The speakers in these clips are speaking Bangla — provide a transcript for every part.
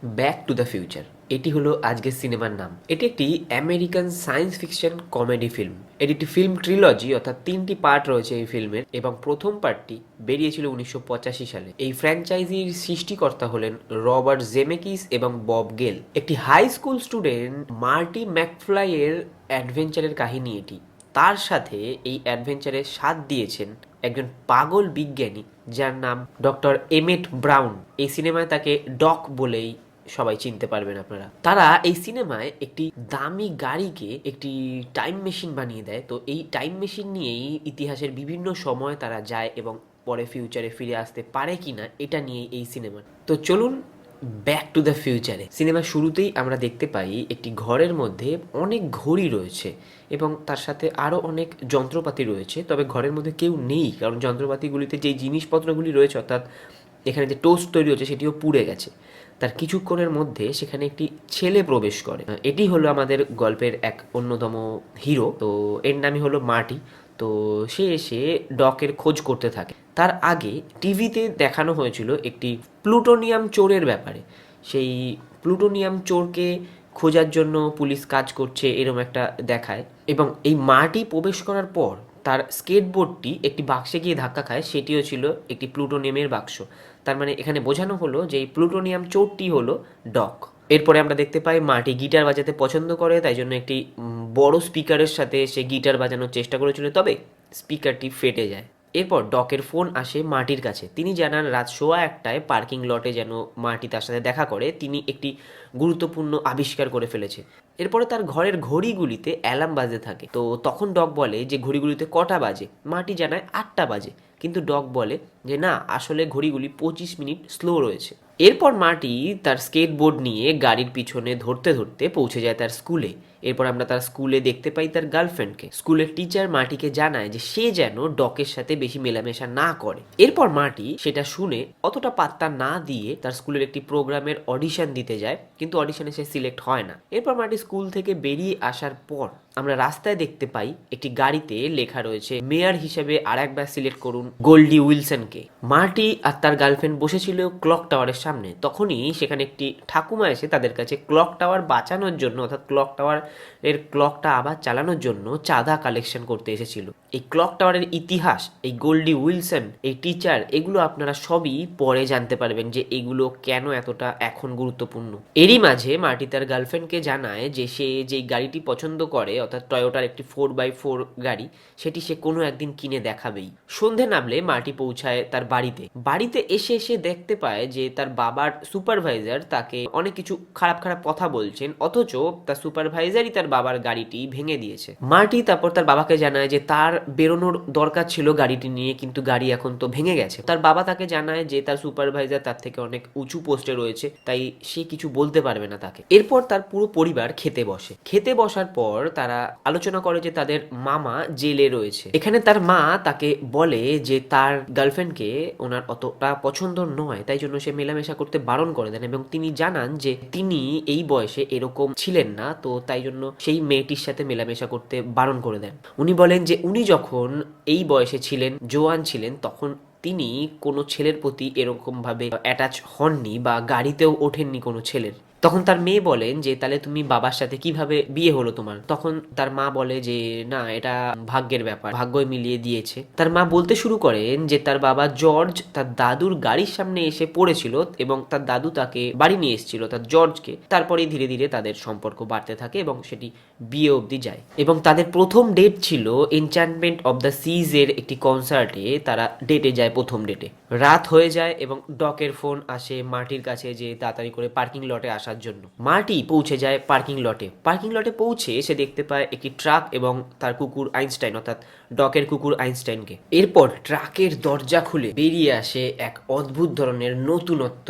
ব্যাক টু দ্য ফিউচার এটি হলো আজকের সিনেমার নাম। এটি একটি American science fiction comedy film. এটি একটি ফিল্ম ট্রিলজি, অর্থাৎ 3টি পার্ট রয়েছে এই ফিল্মের, এবং প্রথম পার্টটি বেরিয়েছিল 1985 সালে। এই ফ্র্যাঞ্চাইজির সৃষ্টিকর্তা হলেন রবার্ট জেমেকিস এবং বব গেল। একটি হাই স্কুল স্টুডেন্ট মার্টি ম্যাকফ্লাই এর অ্যাডভেঞ্চারের কাহিনী এটি। তার সাথে এই অ্যাডভেঞ্চারে সাথ দিয়েছেন একজন পাগল বিজ্ঞানী যার নাম ডক্টর এমেট ব্রাউন। এই সিনেমায় তাকে ডক বলেই সবাই চিনতে পারবেন আপনারা। তারা এই সিনেমায় একটি দামি গাড়িকে একটি টাইম মেশিন বানিয়ে দেয়। তো এই টাইম মেশিন নিয়েই ইতিহাসের বিভিন্ন সময় তারা যায় এবং পরে ফিউচারে ফিরে আসতে পারে কিনা এটা নিয়েই এই সিনেমা। তো চলুন ব্যাক টু দ্য ফিউচারে। সিনেমার শুরুতেই আমরা দেখতে পাই একটি ঘরের মধ্যে অনেক ঘড়ি রয়েছে এবং তার সাথে আরও অনেক যন্ত্রপাতি রয়েছে। তবে ঘরের মধ্যে কেউ নেই, কারণ যন্ত্রপাতিগুলিতে যেই জিনিসপত্রগুলি রয়েছে, অর্থাৎ এখানে যে টোস্ট তৈরি হচ্ছে সেটিও পুড়ে গেছে। তার কিছুক্ষণের মধ্যে সেখানে একটি ছেলে প্রবেশ করে। এটি হলো আমাদের গল্পের এক অন্যতম হিরো। তো এর নামই হলো মার্টি। তো সে এসে ডকের খোঁজ করতে থাকে। তার আগে টিভিতে দেখানো হয়েছিল একটি প্লুটোনিয়াম চোরের ব্যাপারে। সেই প্লুটোনিয়াম চোরকে খোঁজার জন্য পুলিশ কাজ করছে এরম একটা দেখায়, এবং এই মার্টি প্রবেশ করার পর তার স্কেটবোর্ডটি একটি বাক্সে গিয়ে ধাক্কা খায়। সেটিও ছিল একটি প্লুটোনিয়ামের বাক্স। তার মানে এখানে বোঝানো হলো যে এই প্লুটোনিয়াম চোরটি হলো ডক। এরপরে আমরা দেখতে পাই মার্টি গিটার বাজাতে পছন্দ করে, তাই জন্য একটি বড় স্পিকারের সাথে সে গিটার বাজানোর চেষ্টা করেছিল, তবে স্পিকারটি ফেটে যায়। এরপর ডকের ফোন আসে মার্টির কাছে। তিনি জানান রাত 1:15টায় পার্কিং লটে যেন মার্টি তার সাথে দেখা করে। তিনি একটি গুরুত্বপূর্ণ আবিষ্কার করে ফেলেছে। এরপরে তার ঘরের ঘড়িগুলিতে অ্যালার্ম বাজতে থাকে। তো তখন ডক বলে যে ঘড়িগুলিতে কটা বাজে। মার্টি জানায় 8টা বাজে, কিন্তু ডক বলে যে না, আসলে ঘড়িগুলি 25 মিনিট স্লো রয়েছে। এরপর মার্টি তার স্কেটবোর্ড নিয়ে গাড়ির পিছনে ধরতে ধরতে পৌঁছে যায় তার স্কুলে। এরপর আমরা তার স্কুলে দেখতে পাই তার গার্লফ্রেন্ডকে। স্কুলের টিচার মার্টিকে জানায় যে সে যেন ডকের সাথে বেশি মেলামেশা না করে। এরপর মার্টি সেটা শুনে অতটা পাত্তা না দিয়ে তার স্কুলের একটি প্রোগ্রামের অডিশন দিতে যায়, কিন্তু অডিশনে সে সিলেক্ট হয় না। এরপর মার্টি স্কুল থেকে বেরিয়ে আসার পর আমরা রাস্তায় দেখতে পাই একটি গাড়িতে লেখা রয়েছে মেয়র হিসেবে আর একবার সিলেক্ট করুন গোল্ডি উইলসনকে। মার্টি আর তার গার্লফ্রেন্ড বসেছিল ক্লক টাওয়ারের সামনে। তখনই সেখানে একটি ঠাকুমা এসে তাদের কাছে ক্লক টাওয়ার বাঁচানোর জন্য, অর্থাৎ ক্লক টাওয়ার এর ক্লকটা আবার চালানোর জন্য চাঁদা কালেকশন করতে এসেছিল। এই ক্লক টাওয়ারের ইতিহাস, এই গোল্ডি উইলসন, এই টিচার, এগুলো আপনারা সবই পরে জানতে পারবেন যে এগুলো কেন এতটা এখন গুরুত্বপূর্ণ। এরই মাঝে মার্টি তার গার্লফ্রেন্ডকে জানায় যে সে যেই গাড়িটি পছন্দ করে, অর্থাৎ টয়োটার একটি 4x4 গাড়ি, সেটি সে কোনো একদিন কিনে দেখাবেই। সন্ধে নামলে মার্টি পৌঁছায় তার বাড়িতে এসে দেখতে পায় যে তার বাবার সুপারভাইজার তাকে অনেক কিছু খারাপ খারাপ কথা বলছেন, অথচ তার সুপারভাইজারই তার বাবার গাড়িটি ভেঙে দিয়েছে। মার্টি তারপর তার বাবাকে জানায় যে তার বেরোনোর দরকার ছিল গাড়িটি নিয়ে, কিন্তু গাড়ি এখন তো ভেঙে গেছে। তার বাবা তাকে জানায় যে তার সুপারভাইজার তার থেকে অনেক উঁচু পোস্টে রয়েছে, তাই সে কিছু বলতে পারবে না তাকে। এরপর তার পুরো পরিবার খেতে বসার পর তারা আলোচনা করে যে তাদের মামা জেলে রয়েছে। এখানে তার মা তাকে বলে যে তার গার্লফ্রেন্ডকে ওনার অতটা পছন্দ নয়, তাই জন্য সে মেলামেশা করতে বারণ করে দেন, এবং তিনি জানান যে তিনি এই বয়সে এরকম ছিলেন না, তো তাই জন্য সেই মেয়েটির সাথে মেলামেশা করতে বারণ করে দেন। উনি বলেন যে উনি যখন এই বয়সে ছিলেন, জোয়ান ছিলেন, তখন তিনি কোনো ছেলের প্রতি এরকম ভাবে অ্যাটাচ হননি বা গাড়িতেও ওঠেননি কোনো ছেলের। তখন তার মেয়ে বলেন যে তাহলে তুমি বাবার সাথে কিভাবে বিয়ে হলো তোমার? তখন তার মা বলে যে না, এটা ভাগ্যের ব্যাপার, ভাগ্যই মিলিয়ে দিয়েছে। তার মা বলতে শুরু করেন যে তার বাবা জর্জ তার দাদুর গাড়ির সামনে এসে পড়েছিল এবং তার দাদু তাকে বাড়ি নিয়ে এসেছিল, তার জর্জকে। তারপরেই ধীরে ধীরে তাদের সম্পর্ক বাড়তে থাকে এবং সেটি বিয়ে অবধি যায়। এবং তাদের প্রথম ডেট ছিল এনচ্যান্টমেন্ট অফ দ্য সিজ এর একটি কনসার্টে। তারা ডেটে যায়। প্রথম ডেটে রাত হয়ে যায় এবং ডকের ফোন আসে মার্টির কাছে যে তাড়াতাড়ি করে পার্কিং লটে আসার জন্য। মার্টি পৌঁছে যায় পার্কিং লটে পৌঁছে সে দেখতে পায় একটি ট্রাক এবং তার কুকুর আইনস্টাইন, অর্থাৎ ডকের কুকুর আইনস্টাইনকে। এরপর ট্রাকের দরজা খুলে বেরিয়ে আসে এক অদ্ভুত ধরনের নতুনত্ব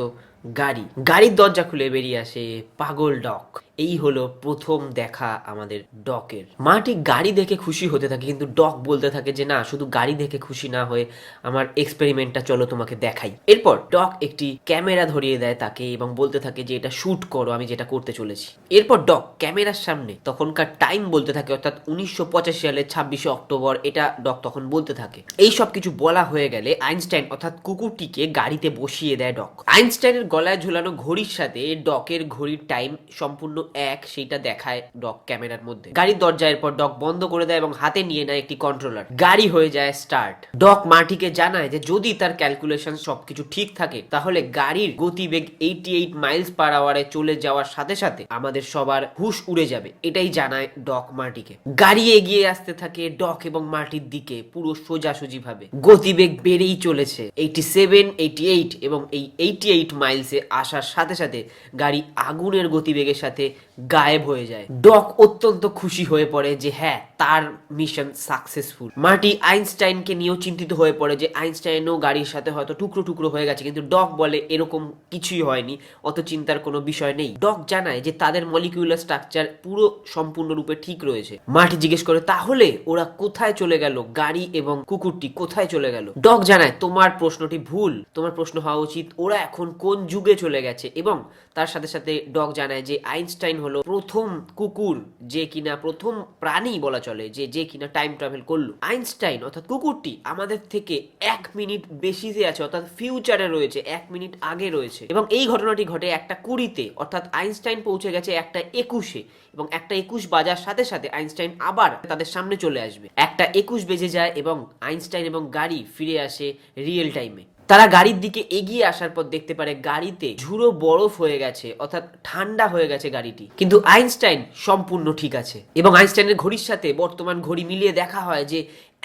গাড়ির দরজা খুলে বেরিয়ে আসে পাগল ডক। এই হলো প্রথম দেখা আমাদের ডকের। মার্টি গাড়ি দেখে খুশি হতে থাকে, কিন্তু ডক বলতে থাকে যে না, শুধু গাড়ি দেখে খুশি না হয়ে আমার এক্সপেরিমেন্টটা চলো তোমাকে দেখাই। এরপর ডক একটি ক্যামেরা ধরিয়ে দেয় তাকে এবং বলতে থাকে যে এটা শুট করো, আমি যেটা করতে চলেছি। এরপর ডক ক্যামেরার সামনে তখনকার টাইম বলতে থাকে, অর্থাৎ 1985 সালের 26শে অক্টোবর, এটা ডক তখন বলতে থাকে। এই সব কিছু বলা হয়ে গেলে আইনস্টাইন অর্থাৎ কুকুরটিকে গাড়িতে বসিয়ে দেয় ডক। আইনস্টাইনের গলায় ঝুলানো ঘড়ির সাথে ডকের ঘড়ির টাইম সম্পূর্ণ এক, সেটা দেখায় ডক ক্যামেরার মধ্যে। গাড়ির দরজা এরপর ডক বন্ধ করে দেয় এবং হাতে নিয়ে নেয় একটি কন্ট্রোলার। গাড়ি হয়ে যায় স্টার্ট। ডক মার্টিকে জানায় যে যদি তার ক্যালকুলেশন সবকিছু ঠিক থাকে তাহলে গাড়ির গতিবেগ 88 মাইলস পার আওয়ারে চলে যাওয়ার সাথে সাথে আমাদের সবার হুশ উড়ে যাবে, এটাই জানায় ডক মার্টিকে। গাড়ি এগিয়ে আসতে থাকে ডক এবং মার্টির দিকে পুরো সোজাসুজি ভাবে। গতিবেগ বেড়েই চলেছে 87, 88 এবং এই 88 মাইলসে আসার সাথে সাথে গাড়ি আগুনের গতিবেগের সাথে গায়েব হয়ে যায়। ডক অত্যন্ত খুশি হয়ে পড়ে যে হ্যাঁ, তার মিশন সাকসেসফুল। মার্টি আইনস্টাইনকে নিয়েও চিন্তিত হয়ে পড়ে যে আইনস্টাইনও গাড়ির সাথে হয়তো টুকরো টুকরো হয়ে গেছে, কিন্তু ডক বলে এরকম কিছুই হয়নি, অত চিন্তার কোনো বিষয় নেই। ডক জানায় যে তাদের মলিকিউলার স্ট্রাকচার পুরো সম্পূর্ণরূপে ঠিক রয়েছে। মার্টি জিজ্ঞেস করে তাহলে ওরা কোথায় চলে গেল, গাড়ি এবং কুকুরটি কোথায় চলে গেল? ডক জানায় তোমার প্রশ্নটি ভুল, তোমার প্রশ্ন হওয়া উচিত ওরা এখন কোন যুগে চলে গেছে। এবং তার সাথে সাথে ডক জানায় যে আইনস্টাইন হলো প্রথম কুকুর যে কিনা, প্রথম প্রাণী বলা চলে যে কিনা টাইম ট্রাভেল করলো। আইনস্টাইন অর্থাৎ কুকুরটি আমাদের থেকে 1 মিনিট বেশিতে আছে, অর্থাৎ ফিউচারে রয়েছে, 1 মিনিট আগে রয়েছে। এবং এই ঘটনাটি ঘটে 1:20, অর্থাৎ আইনস্টাইন পৌঁছে গেছে 1:21 এবং 1:21 বাজার সাথে সাথে আইনস্টাইন আবার তাদের সামনে চলে আসবে। 1:21 বেজে যায় এবং আইনস্টাইন এবং গাড়ি ফিরে আসে রিয়েল টাইমে। তারা গাড়ির দিকে এগিয়ে আসার পর দেখতে পারে গাড়িতে ঝুড়ো বরফ হয়ে গেছে, অর্থাৎ ঠান্ডা হয়ে গেছে গাড়িটি, কিন্তু আইনস্টাইন সম্পূর্ণ ঠিক আছে। এবং আইনস্টাইনের ঘড়ির সাথে বর্তমান ঘড়ি মিলিয়ে দেখা হয় যে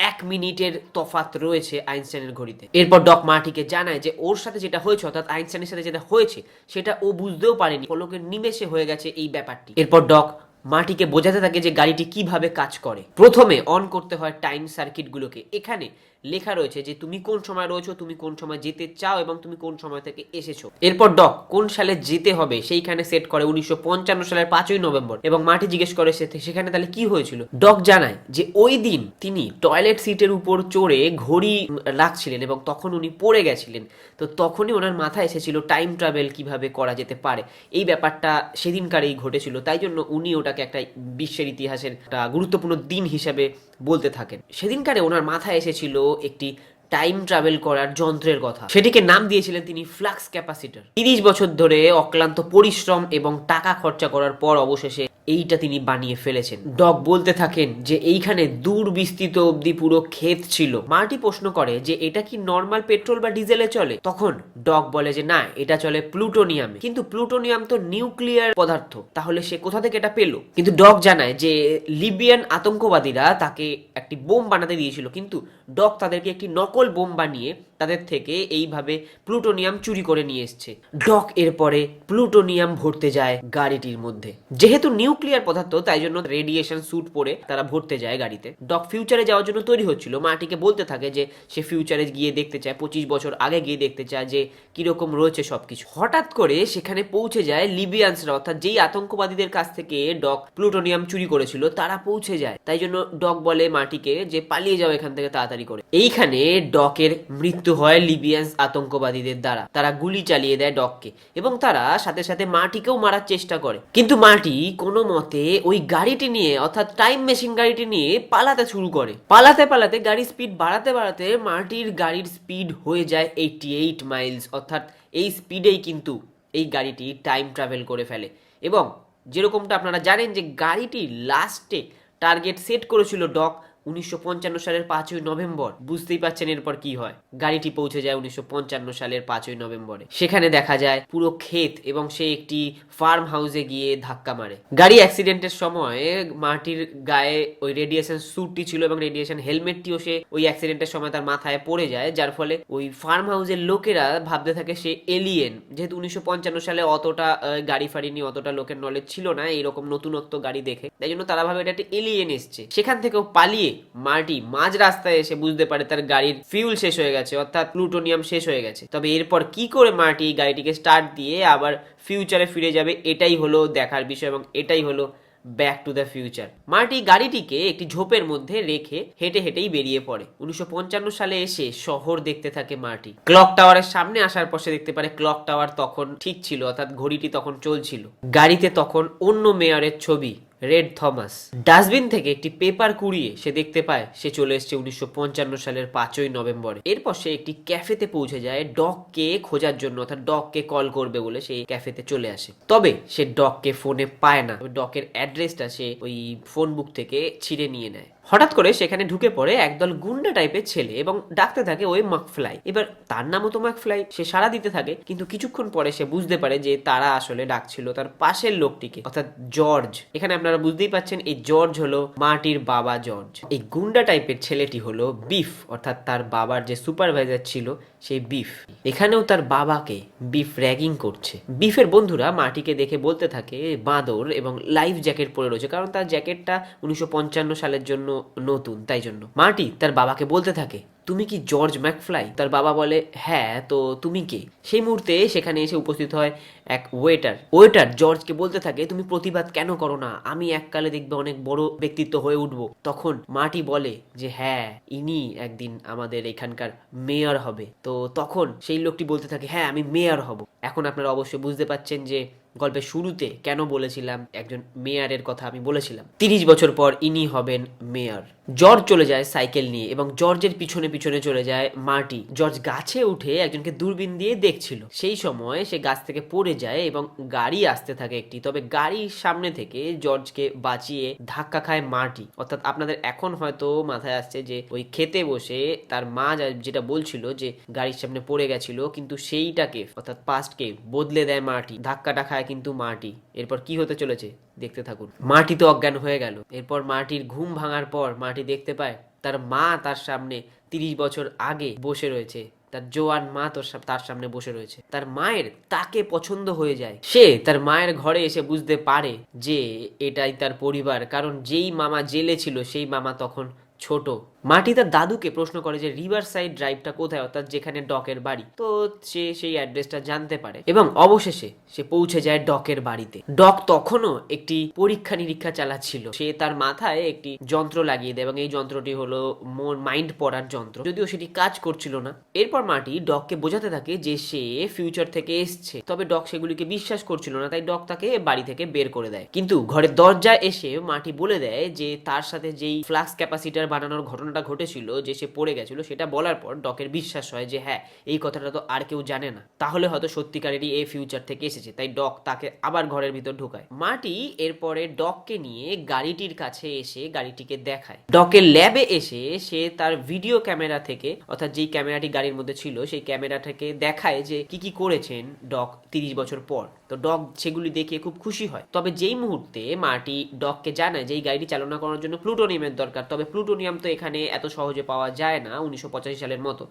1 মিনিটের তফাৎ রয়েছে আইনস্টাইনের ঘড়িতে। এরপর ডক মার্টিকে জানায় যে ওর সাথে যেটা হয়েছে, অর্থাৎ আইনস্টাইনের সাথে যেটা হয়েছে সেটা ও বুঝতেও পারেনি, পলকের নিমেষে হয়ে গেছে এই ব্যাপারটি। এরপর ডক মার্টিকে বোঝাতে থাকে যে গাড়িটি কিভাবে কাজ করে। প্রথমে অন করতে হয় টাইম সার্কিট গুলোকে। এখানে লেখা রয়েছে যে তুমি কোন সময় রয়েছো, তুমি কোন সময় যেতে চাও এবং তুমি কোন সময় থেকে এসেছো। এরপর ডক কোন সালে যেতে হবে সেইখানে সেট করে 1955 সালের 5ই নভেম্বর। এবং মার্টি জিজ্ঞেস করে সেখানে তাহলে কি হয়েছিল। ডক জানায় যে ওই দিন তিনি টয়লেট সিটের উপর চড়ে ঘড়ি রাখছিলেন এবং তখন উনি পড়ে গেছিলেন। তো তখনই ওনার মাথায় এসেছিল টাইম ট্রাভেল কিভাবে করা যেতে পারে। এই ব্যাপারটা সেদিনকারেই ঘটেছিল, তাই জন্য উনি ওটাকে একটা বিশ্বের ইতিহাসের একটা গুরুত্বপূর্ণ দিন হিসাবে বলতে থাকেন। সেদিনকারে ওনার মাথায় এসেছিল একটি টাইম ট্রাভেল করার যন্ত্রের কথা। সেটিকে নাম দিয়েছিলেন তিনি ফ্লাক্স ক্যাপাসিটর। 30 বছর ধরে অক্লান্ত পরিশ্রম এবং টাকা খরচা করার পর অবশেষে এইটা তিনি বানিয়ে ফেলেছেন। ডক বলতে থাকেন যে এইখানে দূর বিস্তৃত অবধি পুরো ক্ষেত ছিল। মার্টি প্রশ্ন করে যে এটা কি নর্মাল পেট্রোল বা ডিজেলে চলে? তখন ডক বলে যে না, এটা চলে প্লুটোনিয়ামে। কিন্তু প্লুটোনিয়াম তো নিউক্লিয়ার পদার্থ, তাহলে সে কোথা থেকে এটা পেলো? কিন্তু ডক জানায় যে লিবিয়ান আতঙ্কবাদীরা তাকে একটি বোম বানাতে দিয়েছিল, কিন্তু ডক তাদেরকে একটি নকল বোম বানিয়ে তাদের থেকে এইভাবে প্লুটোনিয়াম চুরি করে নিয়ে এসছে। ডক এরপরে প্লুটোনিয়াম ভরতে যায় গাড়িটির মধ্যে। যেহেতু নিউক্লিয়ার পদার্থ তাই জন্য রেডিয়েশন স্যুট পরে তারা ভরতে যায় গাড়িতে। ডক ফিউচারে যাওয়ার জন্য তৈরি হচ্ছিল। মার্টিকে বলতে থাকে যে সে ফিউচারে গিয়ে দেখতে চায়, 25 বছর আগে গিয়ে দেখতে চায় যে কিরকম রয়েছে সবকিছু। হঠাৎ করে সেখানে পৌঁছে যায় লিবিয়ানসরা, অর্থাৎ যেই আতঙ্কবাদীদের কাছ থেকে ডক প্লুটোনিয়াম চুরি করেছিল তারা পৌঁছে যায়। তাই জন্য ডক বলে মার্টিকে যে পালিয়ে যাও এখান থেকে তাড়াতাড়ি করে। এইখানে ডকের মৃত্যু হয় লিবিয়ান আতঙ্কবাদীদের দ্বারা। তারা গুলি চালিয়ে দেয় ডককে এবং তারা সাথে সাথে মার্টিকেও মারার চেষ্টা করে। কিন্তু মার্টি কোনো মতে ওই গাড়িটি নিয়ে, অর্থাৎ টাইম মেশিন গাড়িটি নিয়ে পালাতে শুরু করে। পালাতে পালাতে গাড়ির স্পিড বাড়াতে বাড়াতে মার্টির গাড়ির স্পিড হয়ে যায় 88 মাইলস, অর্থাৎ এই স্পিডেই কিন্তু এই গাড়িটি টাইম ট্রাভেল করে ফেলে। এবং যেরকমটা আপনারা জানেন যে গাড়িটি লাস্টে টার্গেট সেট করেছিল ডক 1955 সালের 5ই নভেম্বর। বুঝতেই পারছেন এরপর কি হয়। গাড়িটি পৌঁছে যায় 1955 সালের 5ই নভেম্বরে। সেখানে দেখা যায় পুরো ক্ষেত এবং সে একটি ফার্ম হাউসে গিয়ে ধাক্কা মারে। গাড়ি অ্যাক্সিডেন্টের সময় মার্টির গায়ে ওই রেডিয়েশন স্যুটটি ছিল এবং রেডিয়েশন হেলমেটটিও সে ওই অ্যাক্সিডেন্টের সময় তার মাথায় পড়ে যায়, যার ফলে ওই ফার্ম হাউসের লোকেরা ভাবতে থাকে সে এলিয়েন। যেহেতু 1955 সালে অতটা গাড়ি ফাড়ি নিয়ে অতটা লোকের নলেজ ছিল না এইরকম নতুনত্ব গাড়ি দেখে, তাই জন্য তারা ভাবে এটা একটা এলিয়েন এসছে। সেখান থেকেও পালিয়ে মার্টি মাঝ রাস্তায় এসে বুঝতে পারে তার গাড়ির ফিউল শেষ হয়ে গেছে, অর্থাৎ প্লুটোনিয়াম শেষ হয়ে গেছে। তবে এরপর কি করে মার্টি এই গাড়িটিকে স্টার্ট দিয়ে আবার ফিউচারে ফিরে যাবে এটাই হলো দেখার বিষয় এবং এটাই হলো ব্যাক টু দ্য ফিউচার। মার্টি গাড়িটিকে একটি ঝোপের মধ্যে রেখে হেঁটে হেঁটেই বেরিয়ে পড়ে। 1955 সালে এসে শহর দেখতে থাকে মার্টি। ক্লক টাওয়ারের সামনে আসার পর সে দেখতে পারে ক্লক টাওয়ার তখন ঠিক ছিল, অর্থাৎ ঘড়িটি তখন চলছিল। গাড়িতে তখন অন্য মেয়রের ছবি রেড থমাস ডাস্টবিন থেকে একটি পেপার কুড়িয়ে সে দেখতে পায় সে চলে এসেছে 1955 সালের 5ই নভেম্বরে। এরপর সে একটি ক্যাফেতে পৌঁছে যায় ডগকে খোঁজার জন্য, অর্থাৎ ডগকে কল করবে বলে সেই ক্যাফেতে চলে আসে। তবে সে ডগকে ফোনে পায় না, ডগের অ্যাড্রেসটা সে ওই ফোন বুক থেকে ছিঁড়ে নিয়ে নেয়। হঠাৎ করে সেখানে ঢুকে পড়ে একদল গুন্ডা টাইপের ছেলে এবং ডাকতে থাকে ওই মাকফ্লাই। এবার তার নামও তো মাকফ্লাই, সে সাড়া দিতে থাকে, কিন্তু কিছুক্ষণ পরে সে বুঝতে পারে যে তারা আসলে ডাকছিল তার পাশের লোকটিকে, অর্থাৎ জর্জ। এখানে আপনারা বুঝতেই পাচ্ছেন এই জর্জ হলো মার্টির বাবা জর্জ। এই গুন্ডা টাইপের ছেলেটি হলো বিফ, অর্থাৎ তার বাবার যে সুপারভাইজার ছিল সেই বিফ। এখানেও তার বাবাকে বিফ র্যাগিং করছে। বিফের বন্ধুরা মার্টিকে দেখে বলতে থাকে বাঁদর এবং লাইফ জ্যাকেট পরে রয়েছে, কারণ তার জ্যাকেটটা 1955 সালের জন্য নতুন, তাই জন্য। মার্টি তার বাবাকে বলতে থাকে, তুমি কি জর্জ ম্যাকফ্লাই? তার বাবা বলে, হ্যাঁ, তো তুমি কে? সেই মুহূর্তে সেখানে এসে উপস্থিত হয় এক ওয়েটার জর্জকে বলতে থাকে, তুমি প্রতিবাদ কেন করো না? আমি এককালে দেখবে অনেক বড় ব্যক্তিত্ব হয়ে উঠবো। তখন মার্টি বলে যে হ্যাঁ, ইনি একদিন আমাদের এখানকার মেয়র হবে। তো তখন সেই লোকটি বলতে থাকে, হ্যাঁ, আমি মেয়র হব। এখন আপনারা অবশ্যই বুঝতে পাচ্ছেন যে গল্পের শুরুতে কেন বলেছিলাম একজন মেয়রের কথা আমি বলেছিলাম। 30 বছর পর ইনি হবেন মেয়র। জর্জ চলে যায় সাইকেল নিয়ে এবং জর্জের পিছনে পিছনে চলে যায় মার্টি। জর্জ গাছে উঠে একজনকে দূরবীন দিয়ে দেখছিল, সেই সময় সে গাছ থেকে পড়ে যায় এবং গাড়ি আসতে থাকে একটি। তবে গাড়ির সামনে থেকে জর্জকে বাঁচিয়ে ধাক্কা খায় মার্টি। অর্থাৎ আপনাদের এখন হয়তো মাথায় আসছে যে ওই খেতে বসে তার মা যেটা বলছিল যে গাড়ির সামনে পড়ে গেছিল, কিন্তু সেইটাকে অর্থাৎ পাস্টকে বদলে দেয় মার্টি। ধাক্কাটা খায় কিন্তু মার্টি। এরপর কি হতে চলেছে দেখতে থাকুন। মার্টি তো অজ্ঞান হয়ে গেল। এরপর মার্টির ঘুম ভাঙার পর মার্টি দেখতে পায় তার মা তার সামনে 30 বছর আগে বসে রয়েছে। তার জোয়ান মা তার সামনে বসে রয়েছে। তার মায়ের তাকে পছন্দ হয়ে যায়। সে তার মায়ের ঘরে এসে বুঝতে পারে যে এটাই তার পরিবার, কারণ যেই মামা জেলে ছিল সেই মামা তখন ছোট। মার্টি তার দাদুকে প্রশ্ন করে যে রিভার সাইড ড্রাইভটা কোথায়, অর্থাৎ যেখানে ডকের বাড়ি। তো সে সেই অ্যাড্রেসটা জানতে পারে এবং অবশেষে সে পৌঁছে যায় ডকের বাড়িতে। ডক তখনও একটি পরীক্ষা নিরীক্ষা চালাচ্ছিল। সে তার মাথায় একটি যন্ত্র লাগিয়ে দেয় এবং এই যন্ত্রটি হলো মাইন্ড পড়ার যন্ত্র, যদিও সেটি কাজ করছিল না। এরপর মার্টি ডককে বোঝাতে থাকে যে সে ফিউচার থেকে এসছে, তবে ডক সেগুলিকে বিশ্বাস করছিল না, তাই ডক তাকে বাড়ি থেকে বের করে দেয়। কিন্তু ঘরের দরজায় এসে মার্টি বলে দেয় যে তার সাথে যেই ফ্লাক্স ক্যাপাসিটার বানানোর ঘটনাটা ঘটেছিল, যে সে পড়ে গেছিল, সেটা বলার পর ডকের বিশ্বাস হয় যে হ্যাঁ, এই কথাটা তো আর কেউ জানে না, তাহলে হয়তো সত্যিকারেরই এই ফিউচার থেকে এসেছে। তাই ডক তাকে আবার ঘরের ভিতর ঢোকায়। মার্টি এরপরে ডককে নিয়ে গাড়িটির কাছে এসে গাড়িটিকে দেখায়। ডকের ল্যাবে এসে সে তার ভিডিও ক্যামেরা থেকে, অর্থাৎ যেই ক্যামেরাটি গাড়ির মধ্যে ছিল সেই ক্যামেরা থেকে দেখায় যে কি কি করেছেন ডক 30 বছর পর। তো ডক সেগুলি দেখে খুব খুশি হয়। তবে যেই মুহূর্তে মার্টি ডককে জানায় যে এই গাড়িটি চালনা করার জন্য প্লুটোনিয়ামের দরকার, তবে প্লুটোনিয়াম তো এখানে এত সহজে পাওয়া যায় না 1985 সালের মতো,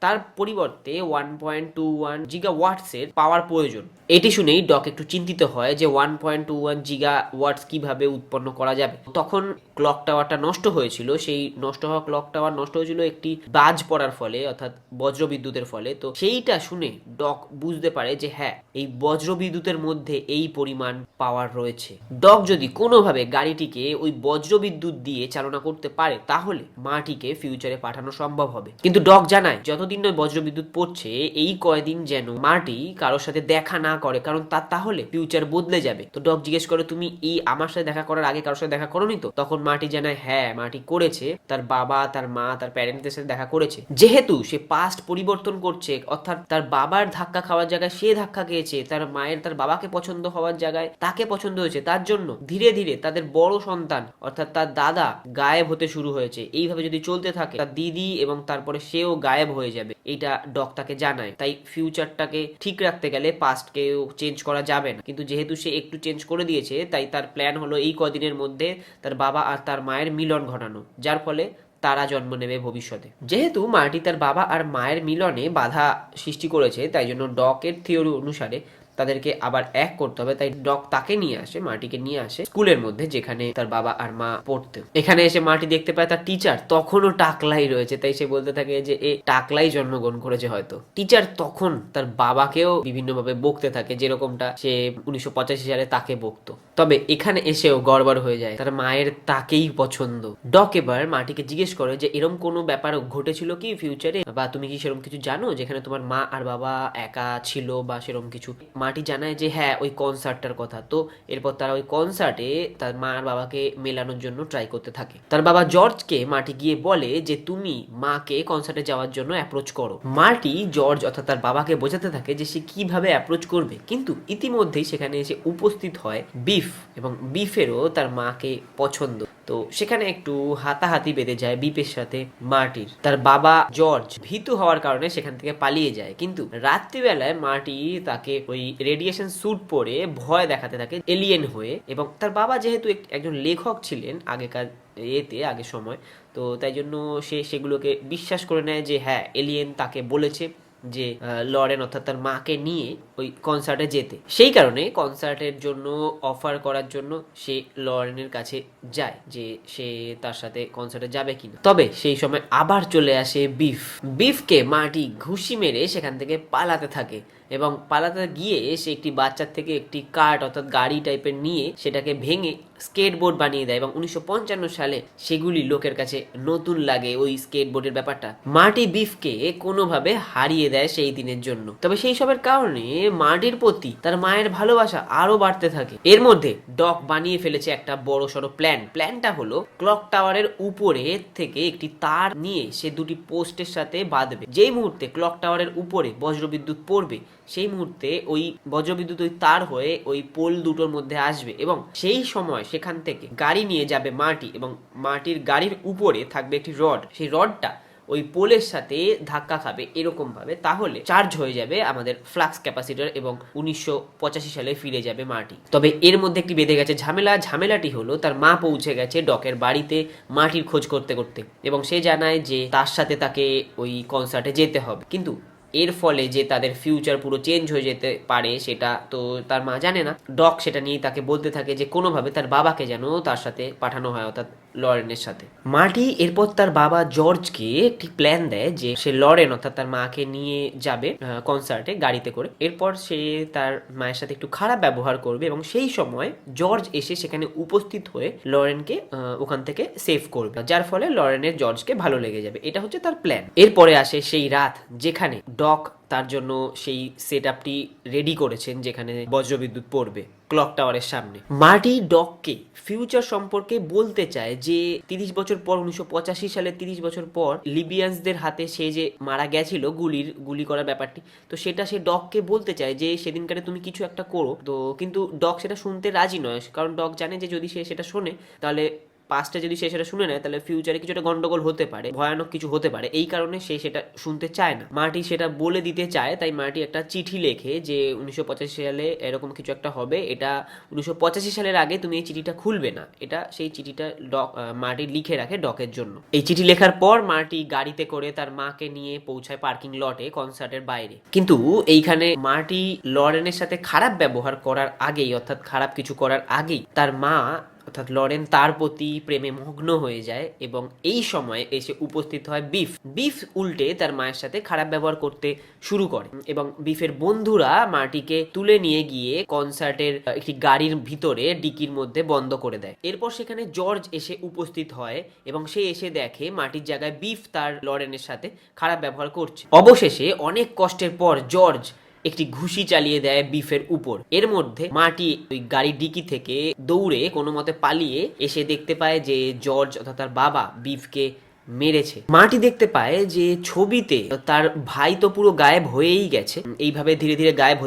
তার পরিবর্তে 1.21 জিগাওয়াটসের পাওয়ার প্রয়োজন। এটি শুনেই ডক একটু চিন্তিত হয় যে 1.21 জিগাওয়াটস কিভাবে উৎপন্ন করা যাবে। তখন ক্লক টাওয়ারটা নষ্ট হয়েছিল। সেই নষ্ট হওয়া ক্লক টাওয়ার নষ্ট হয়েছিল একটি বাজ পড়ার ফলে, অর্থাৎ বজ্র বিদ্যুতের ফলে। তো সেইটা শুনে ডক বুঝতে পারে যে হ্যাঁ, এই বজ্র বিদ্যুতের মধ্যে এই পরিমাণ পাওয়ার রয়েছে। ডক যদি কোনোভাবে গাড়িটিকে ওই বজ্র বিদ্যুৎ দিয়ে চালনা করতে পারে তাহলে মার্টিকে ফিউচারে পাঠানো সম্ভব হবে। কিন্তু ডক জানায় যতদিন না বজ্র বিদ্যুৎ পড়ছে এই কয়দিন যেন মার্টি কারোর সাথে দেখা না করে, কারণ তার তাহলে ফিউচার বদলে যাবে। তো ডক জিজ্ঞেস করে, তুমি এই আমার সাথে দেখা করার আগে কারোর সাথে দেখা করোনি তো? তখন মার্টি জানায় হ্যাঁ, মার্টি করেছে, তার বাবা, তার মা, তার প্যারেন্টসদের সাথে দেখা করেছে। যেহেতু সে পাস্ট পরিবর্তন করছে, অর্থাৎ তার বাবার ধাক্কা খাওয়ার জায়গায় সে ধাক্কা খেয়েছে, তার মায়ের তার বাবাকে পছন্দ হওয়ার জায়গায় তাকে পছন্দ হয়েছে, তার জন্য ধীরে ধীরে তাদের বড় সন্তান অর্থাৎ তার দাদা গায়েব হতে শুরু হয়েছে। এইভাবে যদি চলতে থাকে তার দিদি এবং তারপরে সেও গায়েব হয়ে যাবে, এটা ডক তাকে জানায়। তাই ফিউচারটাকে ঠিক রাখতে গেলে পাস্টকেও চেঞ্জ করা যাবে না, কিন্তু যেহেতু সে একটু চেঞ্জ করে দিয়েছে তাই তার প্ল্যান হলো এই কদিনের মধ্যে তার বাবা আর তার মায়ের মিলন ঘটানো, যার ফলে তারা জন্ম নেবে ভবিষ্যতে। যেহেতু মার্টি তার বাবা আর মায়ের মিলনে বাধা সৃষ্টি করেছে, তাই জন্য ডকের থিওরি অনুসারে তাদেরকে আবার এক করতে হবে। তাই ডক তাকে নিয়ে আসে, মার্টিকে নিয়ে আসে স্কুলের মধ্যে যেখানে তার বাবা আর মা পড়তে। এখানে এসে মার্টি দেখতে পায় তার টিচার তখনও টাকলাই রয়েছে। তাই সে বলতে থাকে যে এ টাকলাই জন্মগ্রহণ করেছে হয়তো। টিচার তখন তার বাবাকেও বিভিন্নভাবে বকতে থাকে, যেরকমটা সে 1985 সালে তাকে বকতো। তবে এখানে এসেও গড়বড় হয়ে যায়, তার মায়ের তাকেই পছন্দ। ডক এবার মার্টিকে জিজ্ঞেস করে যে এরকম কোনো ব্যাপার ঘটেছিল কি ফিউচারে, বা তুমি কি সেরকম কিছু জানো যেখানে তোমার মা আর বাবা একা ছিল বা সেরকম কিছু। মাটি জানায় যে হ্যাঁ ওই কনসার্টটার কথা। তো এরপর তারা ওই কনসার্টে তার মা আর বাবাকে মেলানোর জন্য ট্রাই করতে থাকে। তার বাবা জর্জকে মাটি গিয়ে বলে যে তুমি মাকে কনসার্টে যাওয়ার জন্য অ্যাপ্রোচ করো। মাটি জর্জ অর্থাৎ তার বাবাকে বোঝাতে থাকে যে সে কিভাবে অ্যাপ্রোচ করবে, কিন্তু ইতিমধ্যেই সেখানে এসে উপস্থিত হয় বিফ, এবং বিফেরও তার মাকে পছন্দ। তো সেখানে একটু হাতাহাতি বেঁধে যায় বিপের সাথে মার্টির। তার বাবা জর্জ ভীতু হওয়ার কারণে সেখান থেকে পালিয়ে যায়, কিন্তু রাত্রিবেলায় মার্টি তাকে ওই রেডিয়েশন স্যুট পরে ভয় দেখাতে থাকে এলিয়েন হয়ে। এবং তার বাবা যেহেতু একজন লেখক ছিলেন আগেকার আগের সময়, তো তাই জন্য সে সেগুলোকে বিশ্বাস করে নেয় যে হ্যাঁ এলিয়েন তাকে বলেছে যে লরেন অর্থাৎ তার মাকে নিয়ে ওই কনসার্টে যেতে। সেই কারণে কনসার্টের জন্য অফার করার জন্য সে লরেনের কাছে যায় যে সে তার সাথে কনসার্টে যাবে কিনা। তবে সেই সময় আবার চলে আসে বিফকে মাটি ঘুষি মেরে সেখান থেকে পালাতে থাকে, এবং পালাতে গিয়ে সে একটি বাচ্চার থেকে একটি কার্ট অর্থাৎ গাড়ি টাইপের নিয়ে সেটাকে ভেঙে স্কেটবোর্ড বানিয়ে দেয়, এবং 1955 সালে সেগুলি লোকের কাছে নতুন লাগে ওই স্কেটবোর্ডের ব্যাপারটা। মার্টি বিফকে কোনোভাবে হারিয়ে দেয় সেই দিনের জন্য। তবে সেই সবের কারণে মার্টির প্রতি তার মায়ের ভালোবাসা আরো বাড়তে থাকে। এর মধ্যে ডক বানিয়ে ফেলেছে একটা বড় সড়ো প্ল্যানটা হলো ক্লক টাওয়ারের উপরে থেকে একটি তার নিয়ে সে দুটি পোস্টের সাথে বাঁধবে। যেই মুহূর্তে ক্লক টাওয়ারের উপরে বজ্রবিদ্যুৎ পড়বে সেই মুহূর্তে ওই বজ্রবিদ্যুৎ ওই তার হয়ে ওই পোল দুটোর মধ্যে আসবে, এবং সেই সময় সেখান থেকে গাড়ি নিয়ে যাবে মার্টি, এবং মার্টির গাড়ির উপরে থাকবে একটি রড। সেই রডটা ওই পোলের সাথে ধাক্কা খাবে এরকম ভাবে, তাহলে চার্জ হয়ে যাবে আমাদের ফ্লাক্স ক্যাপাসিটর এবং 1985 সালে ফিরে যাবে মার্টি। তবে এর মধ্যে একটি বেঁধে গেছে ঝামেলাটি হলো তার মা পৌঁছে গেছে ডকের বাড়িতে মার্টির খোঁজ করতে করতে, এবং সে জানায় যে তার সাথে তাকে ওই কনসার্টে যেতে হবে। কিন্তু এর ফলে যে তাদের ফিউচার পুরো চেঞ্জ হয়ে যেতে পারে সেটা তো তার মা জানে না। ডক সেটা নিয়ে তাকে বলতে থাকে যে কোনোভাবে তার বাবাকে যেন তার সাথে পাঠানো হয়, অর্থাৎ লরেনের সাথে। মার্টি এরপর তার বাবা জর্জকে একটি প্ল্যান দেয় যে সে লরেন অর্থাৎ তার মাকে নিয়ে যাবে কনসার্টে গাড়িতে করে। এরপর সে তার মায়ের সাথে একটু খারাপ ব্যবহার করবে, এবং সেই সময় জর্জ এসে সেখানে উপস্থিত হয়ে লরেনকে ওখান থেকে সেভ করবে, যার ফলে লরেনের জর্জকে ভালো লেগে যাবে। এটা হচ্ছে তার প্ল্যান। এরপরে আসে সেই রাত যেখানে ডক তার জন্য সেই সেট আপটি রেডি করেছেন যেখানে বজ্রবিদ্যুৎ পড়বে ক্লক টাওয়ারের সামনে। মার্টি ডককে ফিউচার সম্পর্কে বলতে চায় যে 30 বছর পর 1985 সালে 30 বছর পর লিবিয়ানসদের হাতে সে যে মারা গেছিল গুলি করার ব্যাপারটি, তো সেটা সে ডককে বলতে চায় যে সেদিনকারে তুমি কিছু একটা করো। তো কিন্তু ডক সেটা শুনতে রাজি নয়, কারণ ডক জানে যে যদি সে সেটা শোনে তাহলে পাস্টে যদি সে সেটা শুনে নেয় তাহলে ফিউচারে কিছু একটা গন্ডগোল হতে পারে, ভয়ানক কিছু হতে পারে। এই কারণে সে সেটা শুনতে চায় না। মার্টি সেটা বলে দিতে চায়, তাই মার্টি একটা চিঠি লেখে যে 1985 সালে এরকম কিছু একটা হবে, এটা 1985 সালের আগে তুমি এই চিঠিটা খুলবে না। এটা সেই চিঠিটা মার্টি লিখে রাখে ডকের জন্য। এই চিঠি লেখার পর মার্টি গাড়িতে করে তার মাকে নিয়ে পৌঁছায় পার্কিং লটে কনসার্টের বাইরে। কিন্তু এইখানে মার্টি লরেনের সাথে খারাপ ব্যবহার করার আগেই, অর্থাৎ খারাপ কিছু করার আগেই তার মা অর্থাৎ লরেন তার প্রতি প্রেমে মগ্ন হয়ে যায়, এবং এই সময় এসে উপস্থিত হয় বিফ উল্টে তার মায়ের সাথে খারাপ ব্যবহার করতে শুরু করে, এবং বিফের বন্ধুরা মার্টিকে তুলে নিয়ে গিয়ে কনসার্টের একটি গাড়ির ভিতরে ডিকির মধ্যে বন্ধ করে দেয়। এরপর সেখানে জর্জ এসে উপস্থিত হয়, এবং সে এসে দেখে মার্টির জায়গায় বিফ তার লরেনের সাথে খারাপ ব্যবহার করছে। অবশেষে অনেক কষ্টের পর জর্জ একটি ঘুষি চালিয়ে দেয় বিফের উপর। এর মধ্যে মার্টি ওই গাড়ির ডিকি থেকে দৌড়ে কোনো মতে পালিয়ে এসে দেখতে পায় যে জর্জ অর্থাৎ তার বাবা বিফকে মেরেছে। মার্টি দেখতে পায় যে ছবিতে তার ভাই তো পুরো গায়েব হয়েই গেছে। এইভাবে ধীরে ধীরে গায়েব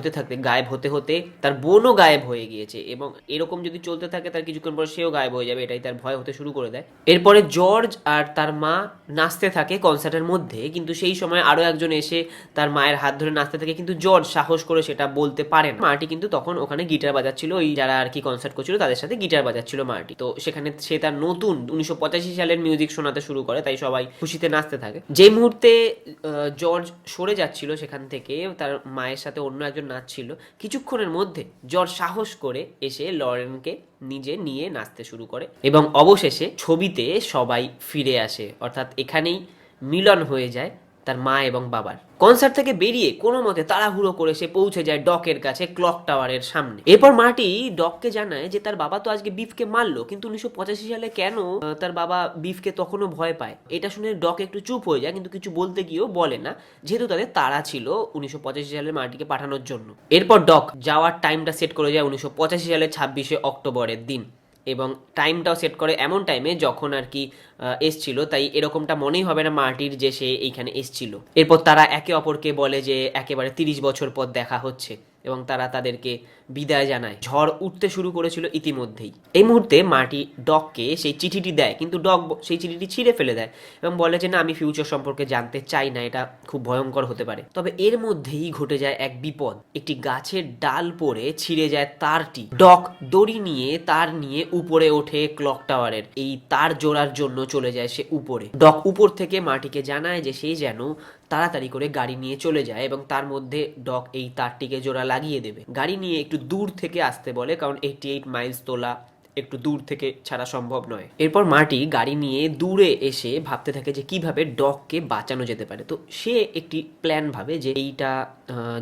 হতে হতে তার বোনও গায়েব হয়ে গিয়েছে, এবং এরকম যদি চলতে থাকে তার কিছুক্ষণ পর সেও গায়েব হয়ে যাবে, এটাই তার ভয় হতে শুরু করে দেয়। এরপরে জর্জ আর তার মা নাচতে থাকে কনসার্টের মধ্যে, কিন্তু সেই সময় আরো একজন এসে তার মায়ের হাত ধরে নাচতে থাকে, কিন্তু জর্জ সাহস করে সেটা বলতে পারে না। মার্টি কিন্তু তখন ওখানে গিটার বাজাচ্ছিল, ওই যারা আর কি কনসার্ট করছিল তাদের সাথে গিটার বাজাচ্ছিল মার্টি। তো সেখানে সে তার নতুন 1985 সালের মিউজিক শোনাতে শুরু করে, তাই সবাই খুশিতে নাচতে থাকে। যে মুহূর্তে জর্জ সরে যাচ্ছিল সেখান থেকে, তার মায়ের সাথে অন্য একজন নাচছিল, কিছুক্ষণের মধ্যে জর্জ সাহস করে এসে লরেনকে নিজে নিয়ে নাচতে শুরু করে, এবং অবশেষে ছবিতে সবাই ফিরে আসে। অর্থাৎ এখানেই মিলন হয়ে যায় তার মা এবং বাবার। কনসার্ট থেকে বেরিয়ে কোনো মতে তাড়াহুড়ো করে সে পৌঁছে যায় ডকের কাছে, ক্লক টাওয়ারের সামনে। এরপর মার্টি ডককে জানায় যে তার বাবা তো আজকে বিফকে মারলো, কিন্তু 1985 সালে কেন তার বাবা বিফকে তখনও ভয় পায়। এটা শুনে ডক একটু চুপ হয়ে যায়, কিন্তু কিছু বলতে গিয়েও বলে না, যেহেতু তাদের তাড়া ছিল 1985 সালে মার্টিকে পাঠানোর জন্য। এরপর ডক যাওয়ার টাইমটা সেট করে যায় 1985 সালের 26শে অক্টোবরের দিন, এবং টাইমটাও সেট করে এমন টাইমে যখন আর কি এসছিল, তাই এরকমটা মনেই হবে না মার্টির যে সে এইখানে এসছিল। এরপর তারা একে অপরকে বলে যে একেবারে 30 বছর পর দেখা হচ্ছে, এবং তারা তাদেরকে বিদায় জানায়। ঝড় উঠতে শুরু করেছিল ইতিমধ্যেই। এই মুহূর্তে মার্টি ডককে সেই চিঠিটি দেয়, কিন্তু ডক সেই চিঠিটি ছিঁড়ে ফেলে দেয় এবং বলে যে না, আমি ফিউচার সম্পর্কে জানতে চাই না, এটা খুব ভয়ঙ্কর হতে পারে। তবে এর মধ্যেই ঘটে যায় এক বিপদ। একটি গাছের ডাল পড়ে ছিঁড়ে যায় তারটি। ডক দড়ি নিয়ে তার নিয়ে উপরে ওঠে ক্লক টাওয়ারের। এই তার জোড়ার জন্য চলে যায় সে উপরে। ডক উপর থেকে মার্টিকে জানায় যে সেই যেন তাড়াতাড়ি করে গাড়ি নিয়ে চলে যায়, এবং তার মধ্যে ডক এই তারটিকে জোড়া লাগিয়ে দেবে। গাড়ি নিয়ে একটু দূর থেকে আসতে বলে, কারণ 88 মাইলস তোলা একটু দূর থেকে ছাড়া সম্ভব নয়। এরপর মার্টি গাড়ি নিয়ে দূরে এসে ভাবতে থাকে যে কিভাবে ডককে বাঁচানো যেতে পারে। তো সে একটি প্ল্যান ভাবে যে এইটা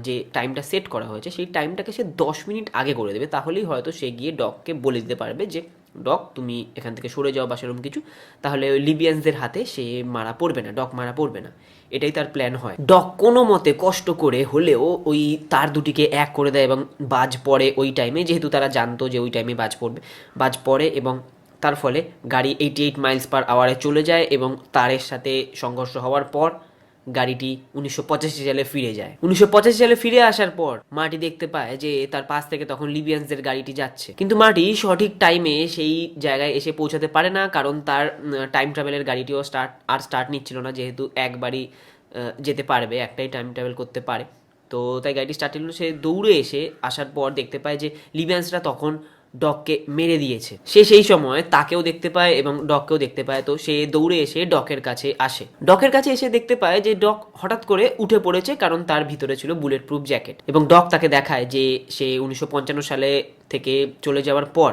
যে টাইমটা সেট করা হয়েছে সেই টাইমটাকে সে 10 মিনিট আগে করে দেবে, তাহলেই হয়তো সে গিয়ে ডককে বলে দিতে পারবে যে ডক তুমি এখান থেকে সরে যাও বা সেরকম কিছু, তাহলে ওই লিবিয়ানসদের হাতে সে মারা পড়বে না, ডক মারা পড়বে না। এটাই তার প্ল্যান হয়। ডক কোনো মতে কষ্ট করে হলেও ওই তার দুটিকে এক করে দেয়, এবং বাজ পড়ে ওই টাইমে, যেহেতু তারা জানতো যে ওই টাইমে বাজ পড়ে, এবং তার ফলে গাড়ি 88 মাইলস পার আওয়ারে চলে যায়, এবং তারের সাথে সংঘর্ষ হওয়ার পর গাড়িটি 1985 সালে ফিরে যায়। 1985 সালে ফিরে আসার পর মার্টি দেখতে পায় যে তার পাশ থেকে তখন লিবিয়ানসদের গাড়িটি যাচ্ছে, কিন্তু মার্টি সঠিক টাইমে সেই জায়গায় এসে পৌঁছাতে পারে না, কারণ তার টাইম ট্রাভেলের গাড়িটিও স্টার্ট নিচ্ছিল না, যেহেতু একবারই যেতে পারবে, একটাই টাইম ট্রাভেল করতে পারে। তো তাই গাড়িটি স্টার্ট নিল। সে দৌড়ে এসে আসার পর দেখতে পায় যে লিবিয়ানসরা তখন ডককে মেরে দিয়েছে। সে সেই সময় তাকেও দেখতে পায় এবং ডককেও দেখতে পায়। তো সে দৌড়ে এসে ডকের কাছে আসে। ডকের কাছে এসে দেখতে পায় যে ডক হঠাৎ করে উঠে পড়েছে, কারণ তার ভিতরে ছিল বুলেট প্রুফ জ্যাকেট, এবং ডক তাকে দেখায় যে সে 1955 সালে থেকে চলে যাওয়ার পর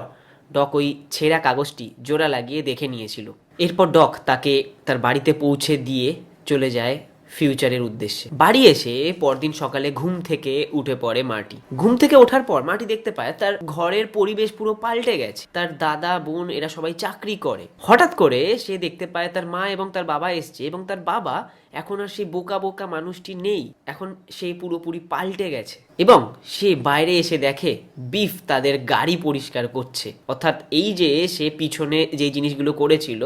ডক ওই ছেঁড়া কাগজটি জোড়া লাগিয়ে দেখে নিয়েছিল। এরপর ডক তাকে তার বাড়িতে পৌঁছে দিয়ে চলে যায় ফিউচারের উদ্দেশ্যে। বাড়ি এসে পরদিন সকালে ঘুম থেকে উঠে পড়ে মার্টি। ঘুম থেকে ওঠার পর মার্টি দেখতে পায় তার ঘরের পরিবেশ পুরো পাল্টে গেছে। তার দাদা বোন এরা সবাই চাকরি করে। হঠাৎ করে সে দেখতে পায় তার মা এবং তার বাবা এসছে, এবং তার বাবা এখন আর সেই বোকা বোকা মানুষটি নেই, এখন সে পুরোপুরি পাল্টে গেছে। এবং সে বাইরে এসে দেখে বিফ তাদের গাড়ি পরিষ্কার করছে। অর্থাৎ এই যে সে পিছনে যে জিনিসগুলো করেছিল,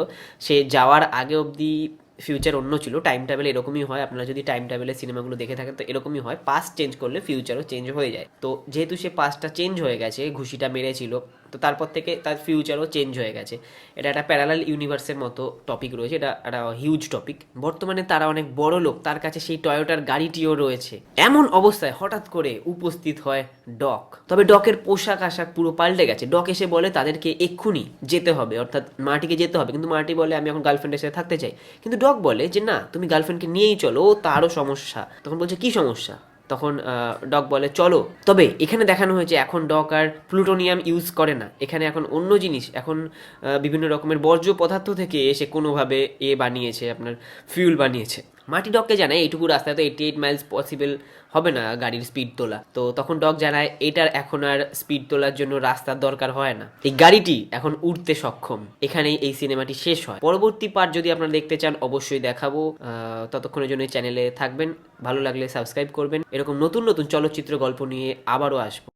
সে যাওয়ার আগে অবধি ফিউচার অন্য ছিল। টাইম ট্রাভেল এরকমই হয়, আপনারা যদি টাইম ট্রাভেলের সিনেমাগুলো দেখে থাকেন তো এরকমই হয়, পাস্ট চেঞ্জ করলে ফিউচারও চেঞ্জ হয়ে যায়। তো যেহেতু সে পাস্টটা চেঞ্জ হয়ে গেছে, ঘুষিটা মেরেছিল, তো তারপর থেকে তার ফিউচারও চেঞ্জ হয়ে গেছে। এটা একটা প্যারালাল ইউনিভার্সের মতো টপিক রয়েছে, এটা একটা হিউজ টপিক। বর্তমানে তারা অনেক বড় লোক, তার কাছে সেই টয়োটার গাড়িটিও রয়েছে। এমন অবস্থায় হঠাৎ করে উপস্থিত হয় ডক। তবে ডকের পোশাক আশাক পুরো পাল্টে গেছে। ডক এসে বলে তাদেরকে এক্ষুনি যেতে হবে, অর্থাৎ মার্টিকে যেতে হবে, কিন্তু মার্টি বলে আমি এখন গার্লফ্রেন্ডের সাথে থাকতে চাই। কিন্তু ডক বলে যে না, তুমি গার্লফ্রেন্ডকে নিয়েই চলো, তারও সমস্যা। তখন বলছে কি সমস্যা? তখন ডক বলে চলো। তবে এখানে দেখানো হয়েছে এখন ডক আর প্লুটোনিয়াম ইউজ করে না, এখানে এখন অন্য জিনিস, এখন বিভিন্ন রকমের বর্জ্য পদার্থ থেকে এসে কোনোভাবে বানিয়েছে, আপনার ফিউল বানিয়েছে। মার্টি ডককে জানায় এইটুকু রাস্তায় তো 88 মাইলস পসিবল হবে না গাড়ির স্পিড তোলা। তো তখন ডক জানায় এটার এখন আর স্পিড তোলার জন্য রাস্তার দরকার হয় না, এই গাড়িটি এখন উড়তে সক্ষম। এখানেই এই সিনেমাটি শেষ হয়। পরবর্তী পার্ট যদি আপনারা দেখতে চান অবশ্যই দেখাবো। ততক্ষণের জন্য চ্যানেলে থাকবেন, ভালো লাগলে সাবস্ক্রাইব করবেন। এরকম নতুন নতুন চলচ্চিত্র গল্প নিয়ে আবারও আসবো।